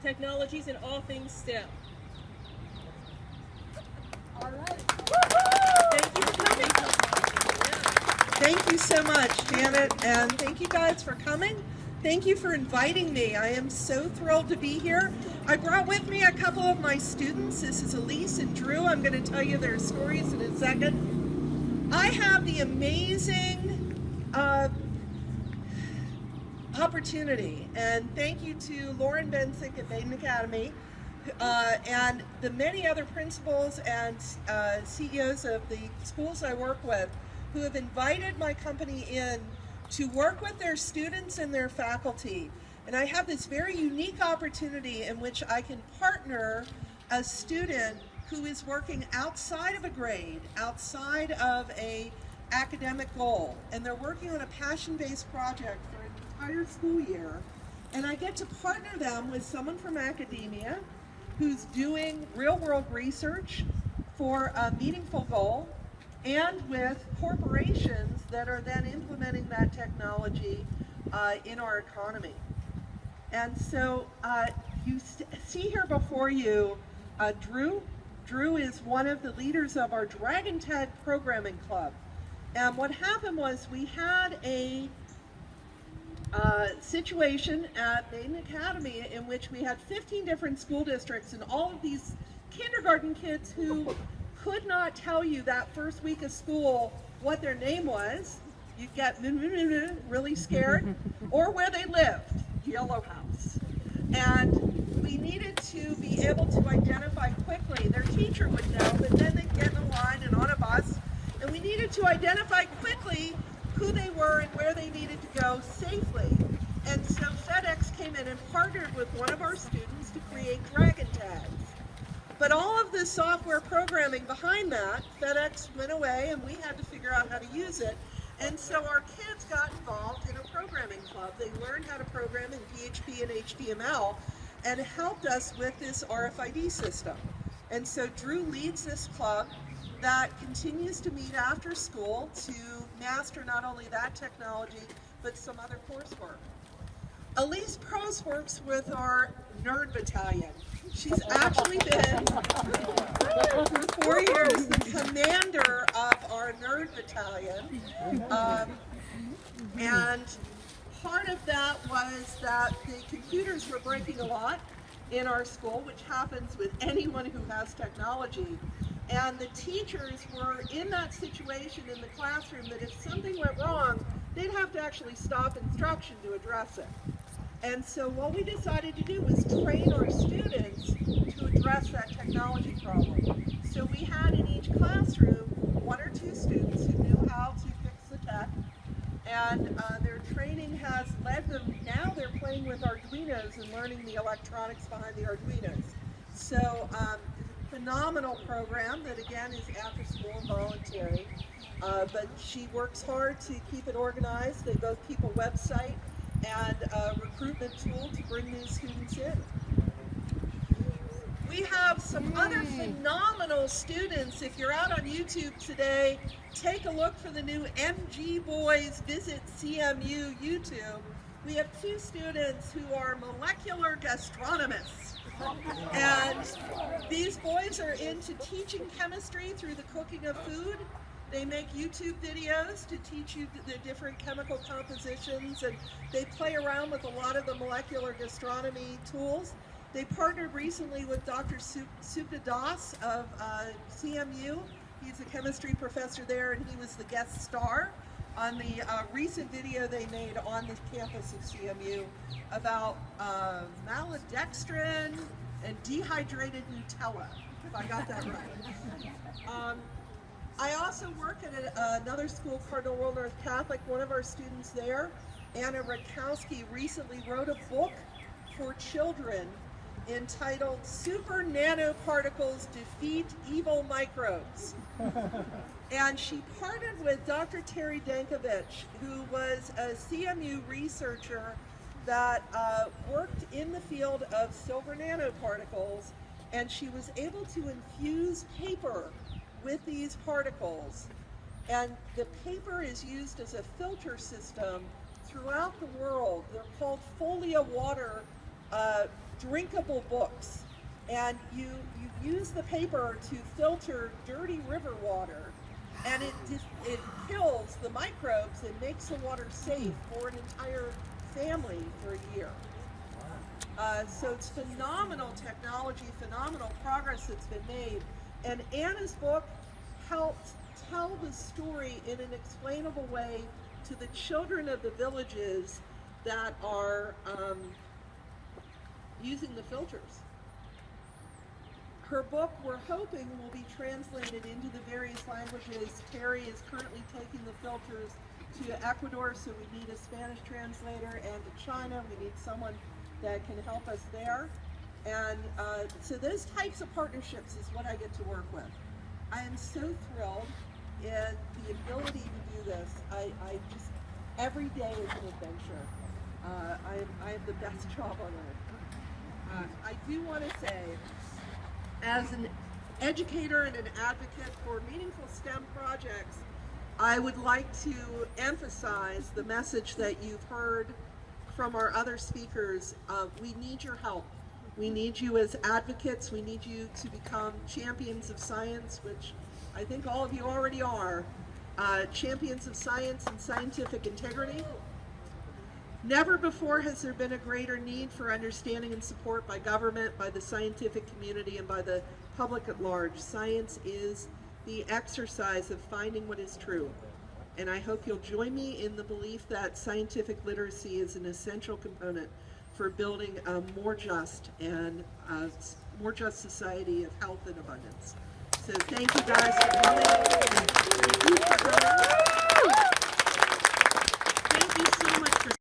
technologies, and all things STEM. All right. Thank you for coming. Thank you so much, Janet, and thank you guys for coming. Thank you for inviting me. I am so thrilled to be here. I brought with me a couple of my students. This is Elise and Drew. I'm going to tell you their stories in a second. I have the amazing opportunity, and thank you to Lauren Bensick at Baden Academy and the many other principals and CEOs of the schools I work with who have invited my company in to work with their students and their faculty. And I have this very unique opportunity in which I can partner a student who is working outside of a grade, outside of a academic goal, and they're working on a passion-based project for an entire school year. And I get to partner them with someone from academia who's doing real-world research for a meaningful goal, and with corporations that are then implementing that technology in our economy. And so you see here before you Drew. Drew is one of the leaders of our Dragon Tag Programming Club. And what happened was we had a situation at Baden Academy in which we had 15 different school districts and all of these kindergarten kids who could not tell you that first week of school what their name was. You'd get really scared, or where they lived, Yellow House. And we needed to be able to identify quickly. Their teacher would know, but then they'd get in a line and on a bus, and we needed to identify quickly who they were and where they needed to go safely. And so FedEx came in and partnered with one of our students to create Dragon Tags. But all of the software programming behind that, FedEx went away and we had to figure out how to use it. And so our kids got involved in a programming club. They learned how to program in PHP and HTML and helped us with this RFID system. And so Drew leads this club that continues to meet after school to master not only that technology, but some other coursework. Elise Prose works with our Nerd Battalion. She's actually been, for 4 years, the commander of our Nerd Battalion. And part of that was that the computers were breaking a lot in our school, which happens with anyone who has technology. And the teachers were in that situation in the classroom that if something went wrong, they'd have to actually stop instruction to address it. And so what we decided to do was train our students to address that technology problem. So we had in each classroom 1 or 2 students who knew how to fix the tech, and their training has led them, now they're playing with Arduinos and learning the electronics behind the Arduinos. So phenomenal program that again is after school and voluntary, but she works hard to keep it organized. They both keep a website and a recruitment tool to bring new students in. We have some other phenomenal students. If you're out on YouTube today, take a look for the new MG Boys Visit CMU YouTube. We have 2 students who are molecular gastronomists. And these boys are into teaching chemistry through the cooking of food. They make YouTube videos to teach you the different chemical compositions, and they play around with a lot of the molecular gastronomy tools. They partnered recently with Dr. Supta Das of CMU. He's a chemistry professor there, and he was the guest star on the recent video they made on the campus of CMU about maltodextrin and dehydrated Nutella, if I got that right. I also work at another school, Cardinal World North Catholic. One of our students there, Anna Rakowski, recently wrote a book for children entitled Super Nanoparticles Defeat Evil Microbes. And she partnered with Dr. Terry Dankovich, who was a CMU researcher that worked in the field of silver nanoparticles, and she was able to infuse paper with these particles. And the paper is used as a filter system throughout the world. They're called folia water drinkable books. And you use the paper to filter dirty river water, and it kills the microbes and makes the water safe for an entire family for a year. So it's phenomenal technology, phenomenal progress that's been made. And Anna's book helped tell the story in an explainable way to the children of the villages that are using the filters. Her book, we're hoping, will be translated into the various languages. Terry is currently taking the filters to Ecuador, so we need a Spanish translator, and to China, we need someone that can help us there. And so those types of partnerships is what I get to work with. I am so thrilled at the ability to do this. I just, every day is an adventure. I have the best job on earth. I do want to say, as an educator and an advocate for meaningful STEM projects, I would like to emphasize the message that you've heard from our other speakers. We need your help. We need you as advocates. We need you to become champions of science, which I think all of you already are. Champions of science and scientific integrity. Never before has there been a greater need for understanding and support by government, by the scientific community, and by the public at large. Science is the exercise of finding what is true. And I hope you'll join me in the belief that scientific literacy is an essential component for building a more just and more just society of health and abundance. So thank you guys for coming. Thank you so much for